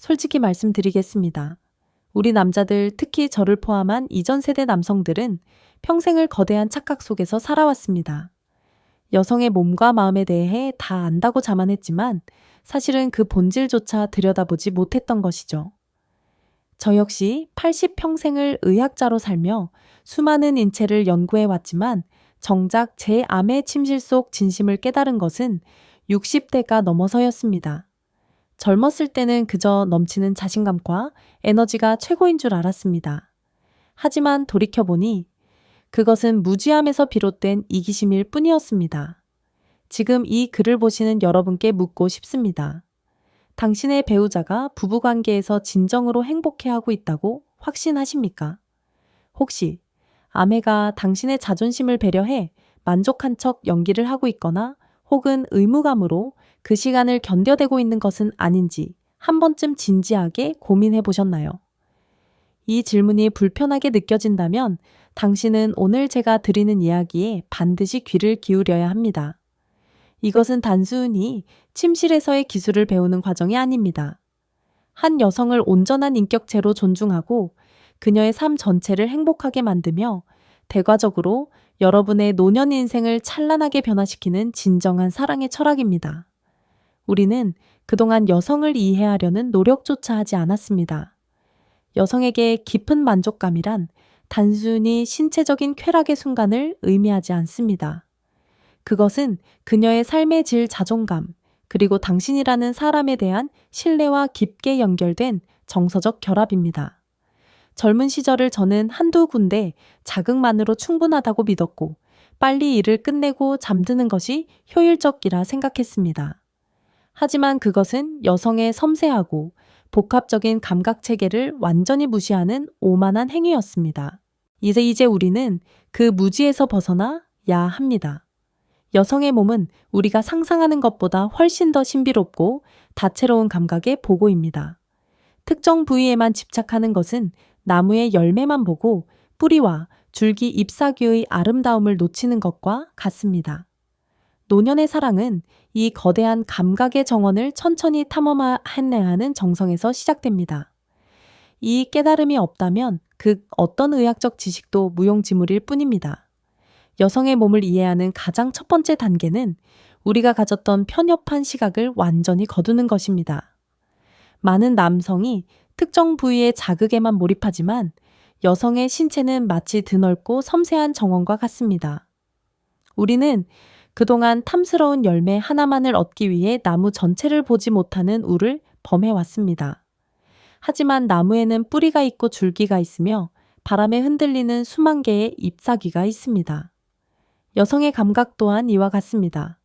솔직히 말씀드리겠습니다. 우리 남자들, 특히 저를 포함한 이전 세대 남성들은 평생을 거대한 착각 속에서 살아왔습니다. 여성의 몸과 마음에 대해 다 안다고 자만했지만 사실은 그 본질조차 들여다보지 못했던 것이죠. 저 역시 80평생을 의학자로 살며 수많은 인체를 연구해 왔지만 정작 제 암의 침실 속 진심을 깨달은 것은 60대가 넘어서였습니다. 젊었을 때는 그저 넘치는 자신감과 에너지가 최고인 줄 알았습니다. 하지만 돌이켜보니 그것은 무지함에서 비롯된 이기심일 뿐이었습니다. 지금 이 글을 보시는 여러분께 묻고 싶습니다. 당신의 배우자가 부부관계에서 진정으로 행복해하고 있다고 확신하십니까? 혹시 아내가 당신의 자존심을 배려해 만족한 척 연기를 하고 있거나 혹은 의무감으로 그 시간을 견뎌내고 있는 것은 아닌지 한 번쯤 진지하게 고민해 보셨나요? 이 질문이 불편하게 느껴진다면 당신은 오늘 제가 드리는 이야기에 반드시 귀를 기울여야 합니다. 이것은 단순히 침실에서의 기술을 배우는 과정이 아닙니다. 한 여성을 온전한 인격체로 존중하고 그녀의 삶 전체를 행복하게 만들며 대과적으로 여러분의 노년 인생을 찬란하게 변화시키는 진정한 사랑의 철학입니다. 우리는 그동안 여성을 이해하려는 노력조차 하지 않았습니다. 여성에게 깊은 만족감이란 단순히 신체적인 쾌락의 순간을 의미하지 않습니다. 그것은 그녀의 삶의 질 자존감, 그리고 당신이라는 사람에 대한 신뢰와 깊게 연결된 정서적 결합입니다. 젊은 시절을 저는 한두 군데 자극만으로 충분하다고 믿었고, 빨리 일을 끝내고 잠드는 것이 효율적이라 생각했습니다. 하지만 그것은 여성의 섬세하고 복합적인 감각 체계를 완전히 무시하는 오만한 행위였습니다. 이제 우리는 그 무지에서 벗어나야 합니다. 여성의 몸은 우리가 상상하는 것보다 훨씬 더 신비롭고 다채로운 감각의 보고입니다. 특정 부위에만 집착하는 것은 나무의 열매만 보고 뿌리와 줄기 잎사귀의 아름다움을 놓치는 것과 같습니다. 노년의 사랑은 이 거대한 감각의 정원을 천천히 탐험해내야 하는 정성에서 시작됩니다. 이 깨달음이 없다면 그 어떤 의학적 지식도 무용지물일 뿐입니다. 여성의 몸을 이해하는 가장 첫 번째 단계는 우리가 가졌던 편협한 시각을 완전히 거두는 것입니다. 많은 남성이 특정 부위의 자극에만 몰입하지만 여성의 신체는 마치 드넓고 섬세한 정원과 같습니다. 우리는 그동안 탐스러운 열매 하나만을 얻기 위해 나무 전체를 보지 못하는 우를 범해왔습니다. 하지만 나무에는 뿌리가 있고 줄기가 있으며 바람에 흔들리는 수만 개의 잎사귀가 있습니다. 여성의 감각 또한 이와 같습니다.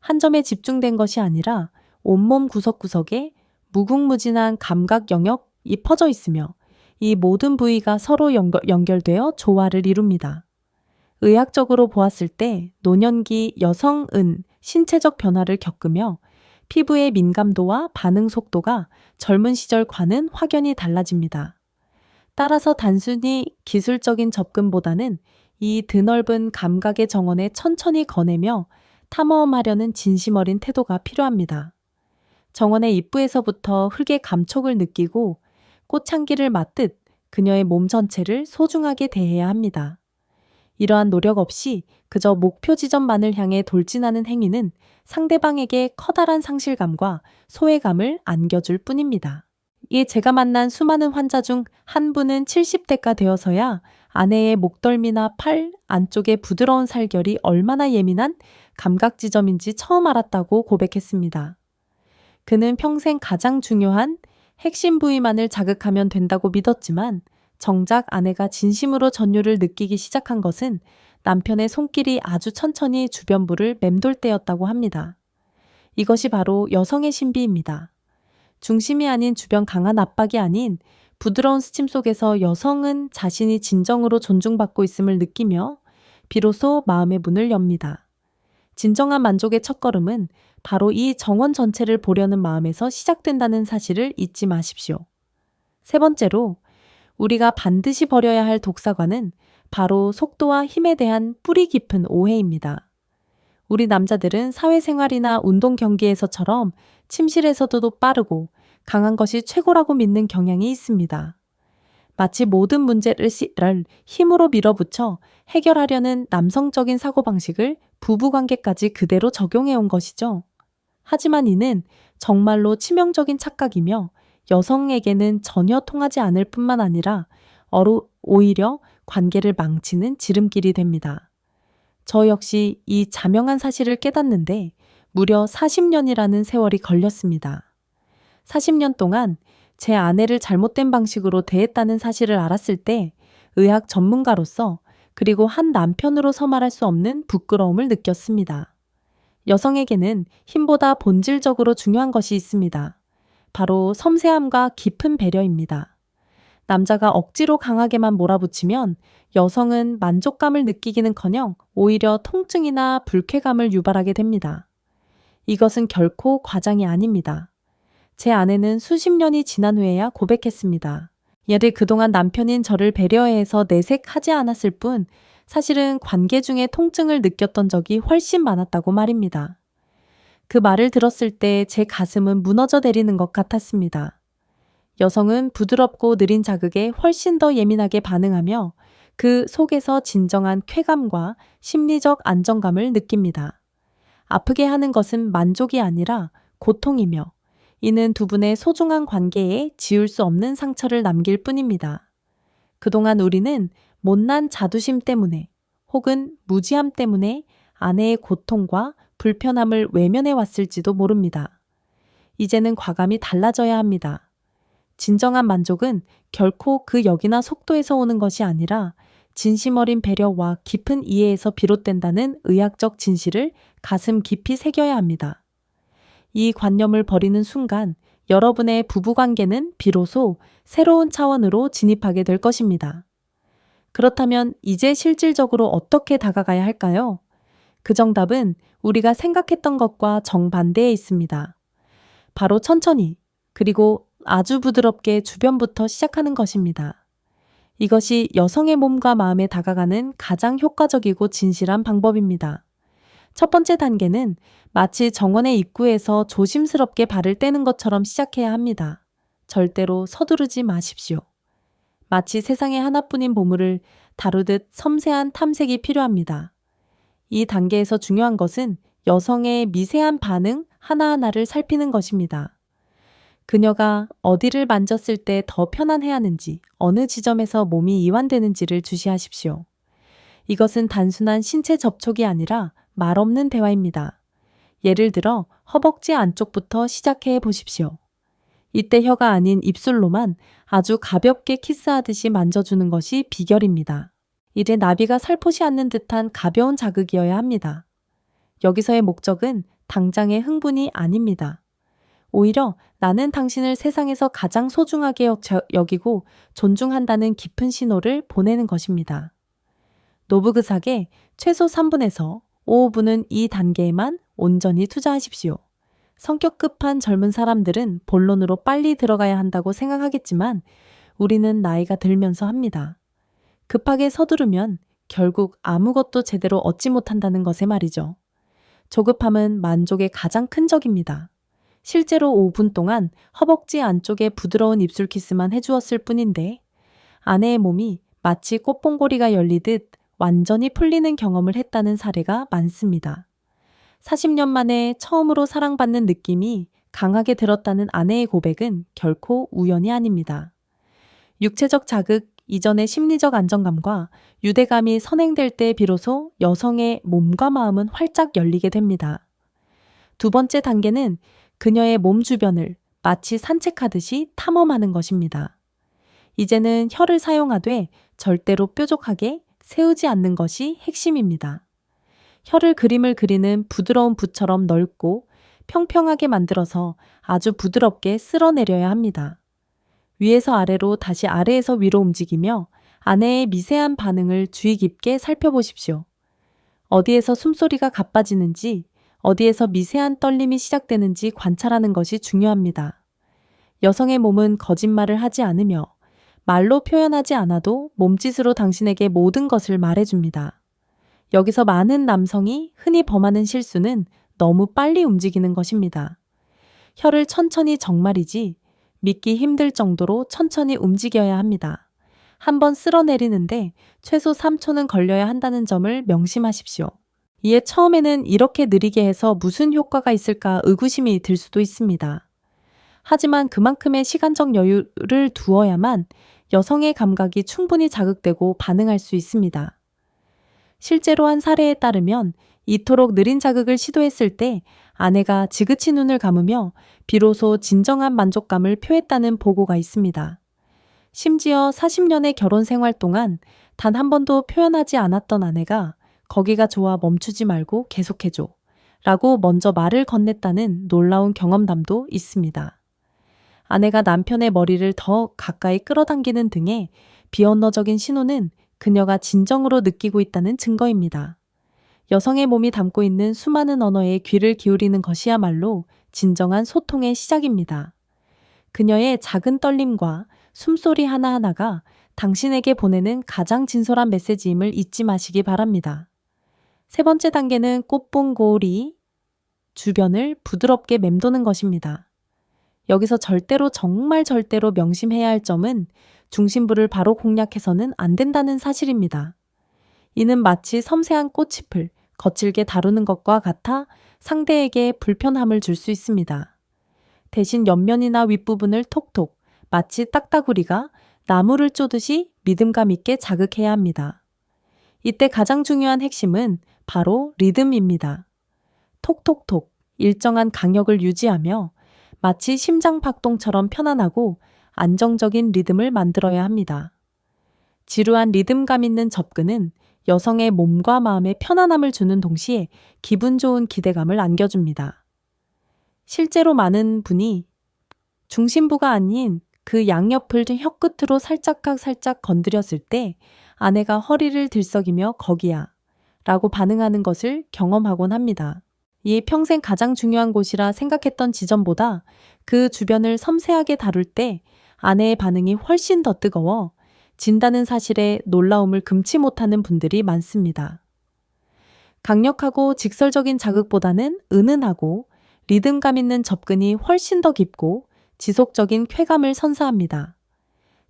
한 점에 집중된 것이 아니라 온몸 구석구석에 무궁무진한 감각 영역이 퍼져 있으며 이 모든 부위가 서로 연결되어 조화를 이룹니다. 의학적으로 보았을 때 노년기 여성은 신체적 변화를 겪으며 피부의 민감도와 반응 속도가 젊은 시절과는 확연히 달라집니다. 따라서 단순히 기술적인 접근보다는 이 드넓은 감각의 정원에 천천히 거내며 탐험하려는 진심 어린 태도가 필요합니다. 정원의 입구에서부터 흙의 감촉을 느끼고 꽃향기를 맡듯 그녀의 몸 전체를 소중하게 대해야 합니다. 이러한 노력 없이 그저 목표 지점만을 향해 돌진하는 행위는 상대방에게 커다란 상실감과 소외감을 안겨줄 뿐입니다. 이 제가 만난 수많은 환자 중 한 분은 70대가 되어서야 아내의 목덜미나 팔 안쪽의 부드러운 살결이 얼마나 예민한 감각 지점인지 처음 알았다고 고백했습니다. 그는 평생 가장 중요한 핵심 부위만을 자극하면 된다고 믿었지만 정작 아내가 진심으로 전율을 느끼기 시작한 것은 남편의 손길이 아주 천천히 주변부를 맴돌 때였다고 합니다. 이것이 바로 여성의 신비입니다. 중심이 아닌 주변 강한 압박이 아닌 부드러운 스침 속에서 여성은 자신이 진정으로 존중받고 있음을 느끼며 비로소 마음의 문을 엽니다. 진정한 만족의 첫걸음은 바로 이 정원 전체를 보려는 마음에서 시작된다는 사실을 잊지 마십시오. 세 번째로 우리가 반드시 버려야 할 독사과는 바로 속도와 힘에 대한 뿌리 깊은 오해입니다. 우리 남자들은 사회생활이나 운동 경기에서처럼 침실에서도 빠르고 강한 것이 최고라고 믿는 경향이 있습니다. 마치 모든 문제를 힘으로 밀어붙여 해결하려는 남성적인 사고방식을 부부관계까지 그대로 적용해온 것이죠. 하지만 이는 정말로 치명적인 착각이며 여성에게는 전혀 통하지 않을 뿐만 아니라 오히려 관계를 망치는 지름길이 됩니다. 저 역시 이 자명한 사실을 깨닫는데 무려 40년이라는 세월이 걸렸습니다. 40년 동안 제 아내를 잘못된 방식으로 대했다는 사실을 알았을 때 의학 전문가로서 그리고 한 남편으로서 말할 수 없는 부끄러움을 느꼈습니다. 여성에게는 힘보다 본질적으로 중요한 것이 있습니다. 바로 섬세함과 깊은 배려입니다. 남자가 억지로 강하게만 몰아붙이면 여성은 만족감을 느끼기는커녕 오히려 통증이나 불쾌감을 유발하게 됩니다. 이것은 결코 과장이 아닙니다. 제 아내는 수십 년이 지난 후에야 고백했습니다. 얘를 그동안 남편인 저를 배려해서 내색하지 않았을 뿐 사실은 관계 중에 통증을 느꼈던 적이 훨씬 많았다고 말입니다. 그 말을 들었을 때 제 가슴은 무너져 내리는 것 같았습니다. 여성은 부드럽고 느린 자극에 훨씬 더 예민하게 반응하며 그 속에서 진정한 쾌감과 심리적 안정감을 느낍니다. 아프게 하는 것은 만족이 아니라 고통이며 이는 두 분의 소중한 관계에 지울 수 없는 상처를 남길 뿐입니다. 그동안 우리는 못난 자부심 때문에 혹은 무지함 때문에 아내의 고통과 불편함을 외면해 왔을지도 모릅니다. 이제는 과감히 달라져야 합니다. 진정한 만족은 결코 그 역이나 속도에서 오는 것이 아니라 진심 어린 배려와 깊은 이해에서 비롯된다는 의학적 진실을 가슴 깊이 새겨야 합니다. 이 관념을 버리는 순간 여러분의 부부관계는 비로소 새로운 차원으로 진입하게 될 것입니다. 그렇다면 이제 실질적으로 어떻게 다가가야 할까요? 그 정답은 우리가 생각했던 것과 정반대에 있습니다. 바로 천천히 그리고 아주 부드럽게 주변부터 시작하는 것입니다. 이것이 여성의 몸과 마음에 다가가는 가장 효과적이고 진실한 방법입니다. 첫 번째 단계는 마치 정원의 입구에서 조심스럽게 발을 떼는 것처럼 시작해야 합니다. 절대로 서두르지 마십시오. 마치 세상에 하나뿐인 보물을 다루듯 섬세한 탐색이 필요합니다. 이 단계에서 중요한 것은 여성의 미세한 반응 하나하나를 살피는 것입니다. 그녀가 어디를 만졌을 때 더 편안해하는지, 어느 지점에서 몸이 이완되는지를 주시하십시오. 이것은 단순한 신체 접촉이 아니라 말 없는 대화입니다. 예를 들어 허벅지 안쪽부터 시작해 보십시오. 이때 혀가 아닌 입술로만 아주 가볍게 키스하듯이 만져주는 것이 비결입니다. 이제 나비가 살포시 않는 듯한 가벼운 자극이어야 합니다. 여기서의 목적은 당장의 흥분이 아닙니다. 오히려 나는 당신을 세상에서 가장 소중하게 여기고 존중한다는 깊은 신호를 보내는 것입니다. 노부그삭의 최소 3분에서 5분은 이 단계에만 온전히 투자하십시오. 성격 급한 젊은 사람들은 본론으로 빨리 들어가야 한다고 생각하겠지만 우리는 나이가 들면서 합니다. 급하게 서두르면 결국 아무것도 제대로 얻지 못한다는 것에 말이죠. 조급함은 만족의 가장 큰 적입니다. 실제로 5분 동안 허벅지 안쪽에 부드러운 입술 키스만 해주었을 뿐인데 아내의 몸이 마치 꽃봉고리가 열리듯 완전히 풀리는 경험을 했다는 사례가 많습니다. 40년 만에 처음으로 사랑받는 느낌이 강하게 들었다는 아내의 고백은 결코 우연이 아닙니다. 육체적 자극 이전의 심리적 안정감과 유대감이 선행될 때 비로소 여성의 몸과 마음은 활짝 열리게 됩니다. 두 번째 단계는 그녀의 몸 주변을 마치 산책하듯이 탐험하는 것입니다. 이제는 혀를 사용하되 절대로 뾰족하게 세우지 않는 것이 핵심입니다. 혀를 그림을 그리는 부드러운 붓처럼 넓고 평평하게 만들어서 아주 부드럽게 쓸어내려야 합니다. 위에서 아래로 다시 아래에서 위로 움직이며 아내의 미세한 반응을 주의 깊게 살펴보십시오. 어디에서 숨소리가 가빠지는지, 어디에서 미세한 떨림이 시작되는지 관찰하는 것이 중요합니다. 여성의 몸은 거짓말을 하지 않으며 말로 표현하지 않아도 몸짓으로 당신에게 모든 것을 말해줍니다. 여기서 많은 남성이 흔히 범하는 실수는 너무 빨리 움직이는 것입니다. 혀를 천천히 정말이지 믿기 힘들 정도로 천천히 움직여야 합니다. 한번 쓸어내리는데 최소 3초는 걸려야 한다는 점을 명심하십시오. 이에 처음에는 이렇게 느리게 해서 무슨 효과가 있을까 의구심이 들 수도 있습니다. 하지만 그만큼의 시간적 여유를 두어야만 여성의 감각이 충분히 자극되고 반응할 수 있습니다. 실제로 한 사례에 따르면 이토록 느린 자극을 시도했을 때 아내가 지그치 눈을 감으며 비로소 진정한 만족감을 표했다는 보고가 있습니다. 심지어 40년의 결혼 생활 동안 단 한 번도 표현하지 않았던 아내가 거기가 좋아 멈추지 말고 계속해줘 라고 먼저 말을 건넸다는 놀라운 경험담도 있습니다. 아내가 남편의 머리를 더 가까이 끌어당기는 등의 비언어적인 신호는 그녀가 진정으로 느끼고 있다는 증거입니다. 여성의 몸이 담고 있는 수많은 언어에 귀를 기울이는 것이야말로 진정한 소통의 시작입니다. 그녀의 작은 떨림과 숨소리 하나하나가 당신에게 보내는 가장 진솔한 메시지임을 잊지 마시기 바랍니다. 세 번째 단계는 꽃봉고리, 주변을 부드럽게 맴도는 것입니다. 여기서 정말 절대로 명심해야 할 점은 중심부를 바로 공략해서는 안 된다는 사실입니다. 이는 마치 섬세한 꽃잎을 거칠게 다루는 것과 같아 상대에게 불편함을 줄 수 있습니다. 대신 옆면이나 윗부분을 톡톡, 마치 딱따구리가 나무를 쪼듯이 믿음감 있게 자극해야 합니다. 이때 가장 중요한 핵심은 바로 리듬입니다. 톡톡톡, 일정한 강역을 유지하며 마치 심장박동처럼 편안하고 안정적인 리듬을 만들어야 합니다. 지루한 리듬감 있는 접근은 여성의 몸과 마음에 편안함을 주는 동시에 기분 좋은 기대감을 안겨줍니다. 실제로 많은 분이 중심부가 아닌 그 양옆을 혀끝으로 살짝 건드렸을 때 아내가 허리를 들썩이며 거기야 라고 반응하는 것을 경험하곤 합니다. 이에 평생 가장 중요한 곳이라 생각했던 지점보다 그 주변을 섬세하게 다룰 때 아내의 반응이 훨씬 더 뜨거워 진다는 사실에 놀라움을 금치 못하는 분들이 많습니다. 강력하고 직설적인 자극보다는 은은하고 리듬감 있는 접근이 훨씬 더 깊고 지속적인 쾌감을 선사합니다.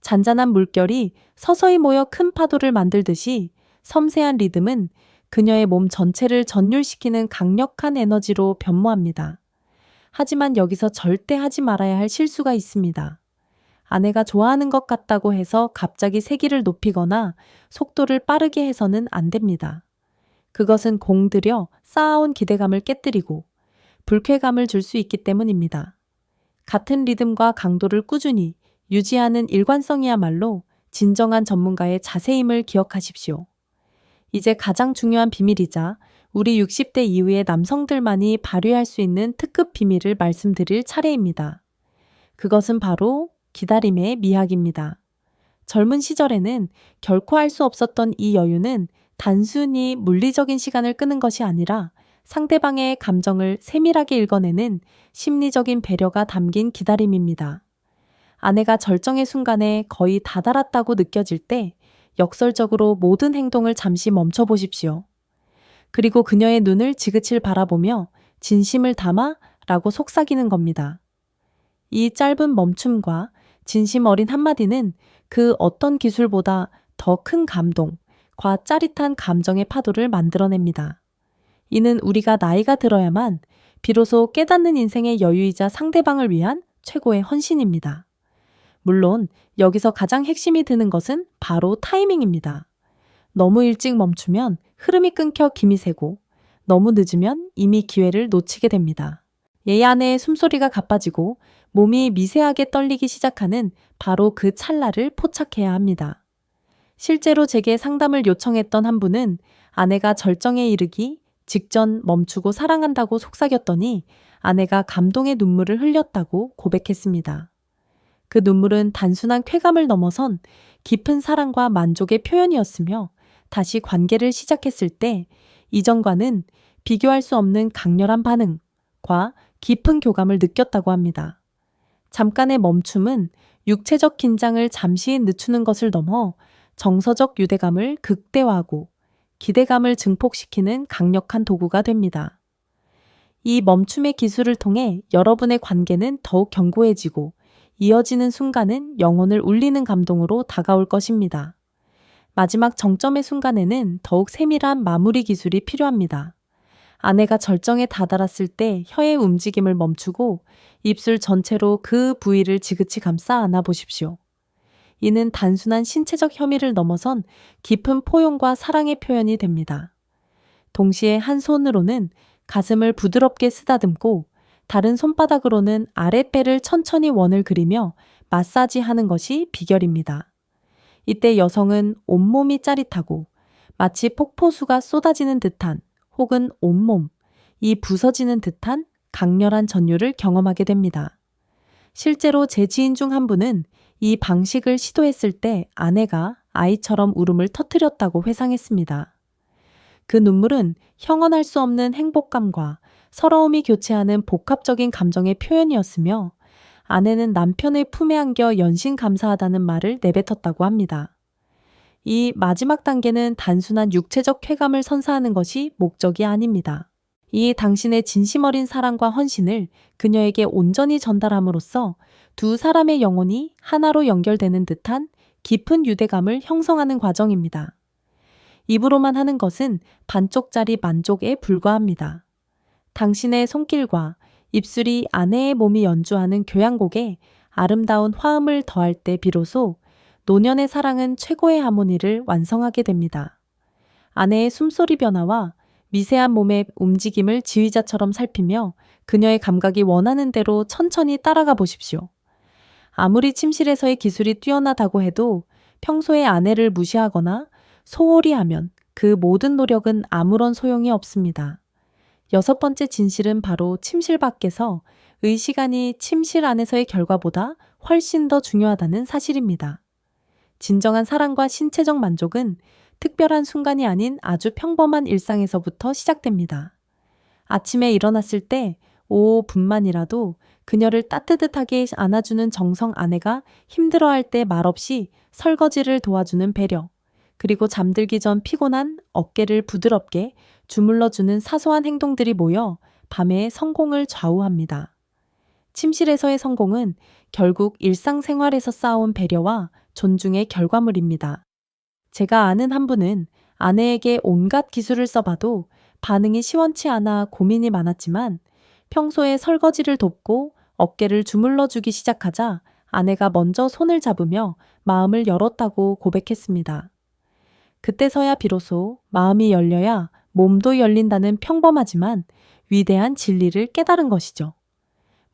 잔잔한 물결이 서서히 모여 큰 파도를 만들듯이 섬세한 리듬은 그녀의 몸 전체를 전율시키는 강력한 에너지로 변모합니다. 하지만 여기서 절대 하지 말아야 할 실수가 있습니다. 아내가 좋아하는 것 같다고 해서 갑자기 세기를 높이거나 속도를 빠르게 해서는 안 됩니다. 그것은 공들여 쌓아온 기대감을 깨뜨리고 불쾌감을 줄 수 있기 때문입니다. 같은 리듬과 강도를 꾸준히 유지하는 일관성이야말로 진정한 전문가의 자세임을 기억하십시오. 이제 가장 중요한 비밀이자 우리 60대 이후의 남성들만이 발휘할 수 있는 특급 비밀을 말씀드릴 차례입니다. 그것은 바로 기다림의 미학입니다. 젊은 시절에는 결코 할 수 없었던 이 여유는 단순히 물리적인 시간을 끄는 것이 아니라 상대방의 감정을 세밀하게 읽어내는 심리적인 배려가 담긴 기다림입니다. 아내가 절정의 순간에 거의 다다랐다고 느껴질 때 역설적으로 모든 행동을 잠시 멈춰보십시오. 그리고 그녀의 눈을 지그칠 바라보며 진심을 담아 라고 속삭이는 겁니다. 이 짧은 멈춤과 진심 어린 한마디는 그 어떤 기술보다 더 큰 감동과 짜릿한 감정의 파도를 만들어냅니다. 이는 우리가 나이가 들어야만 비로소 깨닫는 인생의 여유이자 상대방을 위한 최고의 헌신입니다. 물론 여기서 가장 핵심이 드는 것은 바로 타이밍입니다. 너무 일찍 멈추면 흐름이 끊겨 김이 새고 너무 늦으면 이미 기회를 놓치게 됩니다. 얘 아내의 숨소리가 가빠지고 몸이 미세하게 떨리기 시작하는 바로 그 찰나를 포착해야 합니다. 실제로 제게 상담을 요청했던 한 분은 아내가 절정에 이르기 직전 멈추고 사랑한다고 속삭였더니 아내가 감동의 눈물을 흘렸다고 고백했습니다. 그 눈물은 단순한 쾌감을 넘어선 깊은 사랑과 만족의 표현이었으며 다시 관계를 시작했을 때 이전과는 비교할 수 없는 강렬한 반응과 깊은 교감을 느꼈다고 합니다. 잠깐의 멈춤은 육체적 긴장을 잠시 늦추는 것을 넘어 정서적 유대감을 극대화하고 기대감을 증폭시키는 강력한 도구가 됩니다. 이 멈춤의 기술을 통해 여러분의 관계는 더욱 견고해지고 이어지는 순간은 영혼을 울리는 감동으로 다가올 것입니다. 마지막 정점의 순간에는 더욱 세밀한 마무리 기술이 필요합니다. 아내가 절정에 다다랐을 때 혀의 움직임을 멈추고 입술 전체로 그 부위를 지그치 감싸 안아 보십시오. 이는 단순한 신체적 혐의를 넘어선 깊은 포용과 사랑의 표현이 됩니다. 동시에 한 손으로는 가슴을 부드럽게 쓰다듬고 다른 손바닥으로는 아랫배를 천천히 원을 그리며 마사지하는 것이 비결입니다. 이때 여성은 온몸이 짜릿하고 마치 폭포수가 쏟아지는 듯한 혹은 온몸, 이 부서지는 듯한 강렬한 전율을 경험하게 됩니다. 실제로 제 지인 중 한 분은 이 방식을 시도했을 때 아내가 아이처럼 울음을 터뜨렸다고 회상했습니다. 그 눈물은 형언할 수 없는 행복감과 서러움이 교체하는 복합적인 감정의 표현이었으며 아내는 남편의 품에 안겨 연신 감사하다는 말을 내뱉었다고 합니다. 이 마지막 단계는 단순한 육체적 쾌감을 선사하는 것이 목적이 아닙니다. 이 당신의 진심 어린 사랑과 헌신을 그녀에게 온전히 전달함으로써 두 사람의 영혼이 하나로 연결되는 듯한 깊은 유대감을 형성하는 과정입니다. 입으로만 하는 것은 반쪽짜리 만족에 불과합니다. 당신의 손길과 입술이 아내의 몸이 연주하는 교향곡에 아름다운 화음을 더할 때 비로소 노년의 사랑은 최고의 하모니를 완성하게 됩니다. 아내의 숨소리 변화와 미세한 몸의 움직임을 지휘자처럼 살피며 그녀의 감각이 원하는 대로 천천히 따라가 보십시오. 아무리 침실에서의 기술이 뛰어나다고 해도 평소에 아내를 무시하거나 소홀히 하면 그 모든 노력은 아무런 소용이 없습니다. 6번째 진실은 바로 침실 밖에서 의 시간이 침실 안에서의 결과보다 훨씬 더 중요하다는 사실입니다. 진정한 사랑과 신체적 만족은 특별한 순간이 아닌 아주 평범한 일상에서부터 시작됩니다. 아침에 일어났을 때 5분만이라도 그녀를 따뜻하게 안아주는 정성 아내가 힘들어할 때 말없이 설거지를 도와주는 배려, 그리고 잠들기 전 피곤한 어깨를 부드럽게 주물러주는 사소한 행동들이 모여 밤의 성공을 좌우합니다. 침실에서의 성공은 결국 일상생활에서 쌓아온 배려와 존중의 결과물입니다. 제가 아는 한 분은 아내에게 온갖 기술을 써봐도 반응이 시원치 않아 고민이 많았지만 평소에 설거지를 돕고 어깨를 주물러주기 시작하자 아내가 먼저 손을 잡으며 마음을 열었다고 고백했습니다. 그때서야 비로소 마음이 열려야 몸도 열린다는 평범하지만 위대한 진리를 깨달은 것이죠.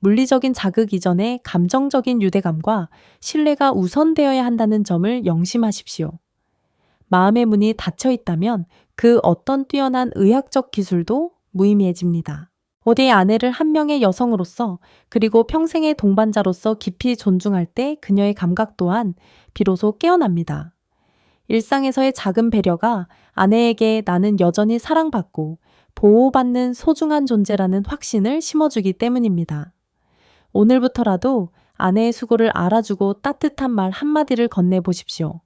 물리적인 자극 이전에 감정적인 유대감과 신뢰가 우선되어야 한다는 점을 명심하십시오. 마음의 문이 닫혀 있다면 그 어떤 뛰어난 의학적 기술도 무의미해집니다. 오대의 아내를 한 명의 여성으로서 그리고 평생의 동반자로서 깊이 존중할 때 그녀의 감각 또한 비로소 깨어납니다. 일상에서의 작은 배려가 아내에게 나는 여전히 사랑받고 보호받는 소중한 존재라는 확신을 심어주기 때문입니다. 오늘부터라도 아내의 수고를 알아주고 따뜻한 말 한마디를 건네보십시오.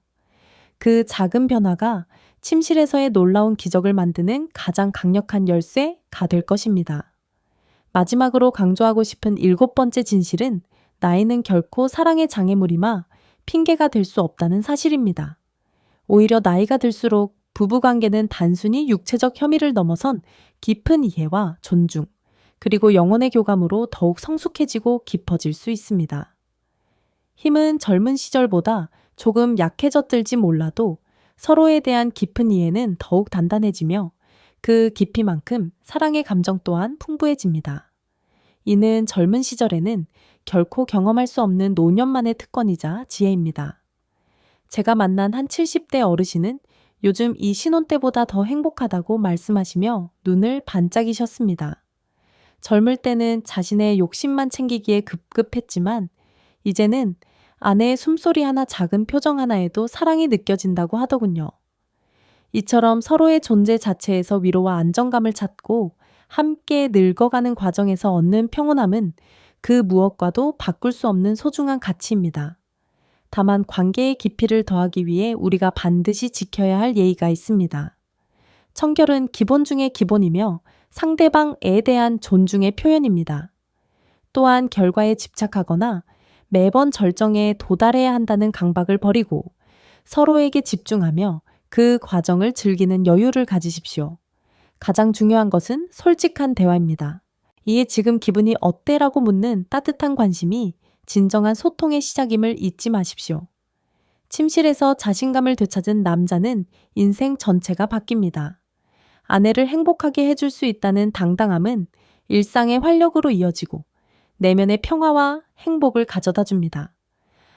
그 작은 변화가 침실에서의 놀라운 기적을 만드는 가장 강력한 열쇠가 될 것입니다. 마지막으로 강조하고 싶은 7번째 진실은 나이는 결코 사랑의 장애물이마 핑계가 될 수 없다는 사실입니다. 오히려 나이가 들수록 부부관계는 단순히 육체적 혐의를 넘어선 깊은 이해와 존중, 그리고 영혼의 교감으로 더욱 성숙해지고 깊어질 수 있습니다. 힘은 젊은 시절보다 조금 약해졌을지 몰라도 서로에 대한 깊은 이해는 더욱 단단해지며 그 깊이만큼 사랑의 감정 또한 풍부해집니다. 이는 젊은 시절에는 결코 경험할 수 없는 노년만의 특권이자 지혜입니다. 제가 만난 한 70대 어르신은 요즘 이 신혼 때보다 더 행복하다고 말씀하시며 눈을 반짝이셨습니다. 젊을 때는 자신의 욕심만 챙기기에 급급했지만 이제는 아내의 숨소리 하나, 작은 표정 하나에도 사랑이 느껴진다고 하더군요. 이처럼 서로의 존재 자체에서 위로와 안정감을 찾고 함께 늙어가는 과정에서 얻는 평온함은 그 무엇과도 바꿀 수 없는 소중한 가치입니다. 다만 관계의 깊이를 더하기 위해 우리가 반드시 지켜야 할 예의가 있습니다. 청결은 기본 중의 기본이며 상대방에 대한 존중의 표현입니다. 또한 결과에 집착하거나 매번 절정에 도달해야 한다는 강박을 버리고 서로에게 집중하며 그 과정을 즐기는 여유를 가지십시오. 가장 중요한 것은 솔직한 대화입니다. 이에 지금 기분이 어때라고 묻는 따뜻한 관심이 진정한 소통의 시작임을 잊지 마십시오. 침실에서 자신감을 되찾은 남자는 인생 전체가 바뀝니다. 아내를 행복하게 해줄 수 있다는 당당함은 일상의 활력으로 이어지고 내면의 평화와 행복을 가져다 줍니다.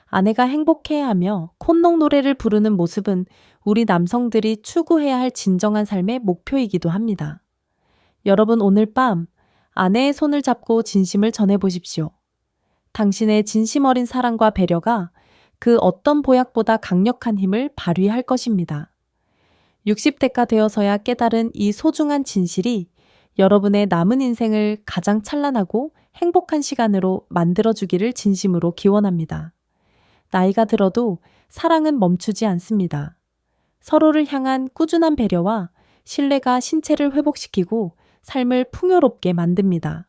아내가 행복해하며 콧농 노래를 부르는 모습은 우리 남성들이 추구해야 할 진정한 삶의 목표이기도 합니다. 여러분 오늘 밤 아내의 손을 잡고 진심을 전해보십시오. 당신의 진심 어린 사랑과 배려가 그 어떤 보약보다 강력한 힘을 발휘할 것입니다. 60대가 되어서야 깨달은 이 소중한 진실이 여러분의 남은 인생을 가장 찬란하고 행복한 시간으로 만들어주기를 진심으로 기원합니다. 나이가 들어도 사랑은 멈추지 않습니다. 서로를 향한 꾸준한 배려와 신뢰가 신체를 회복시키고 삶을 풍요롭게 만듭니다.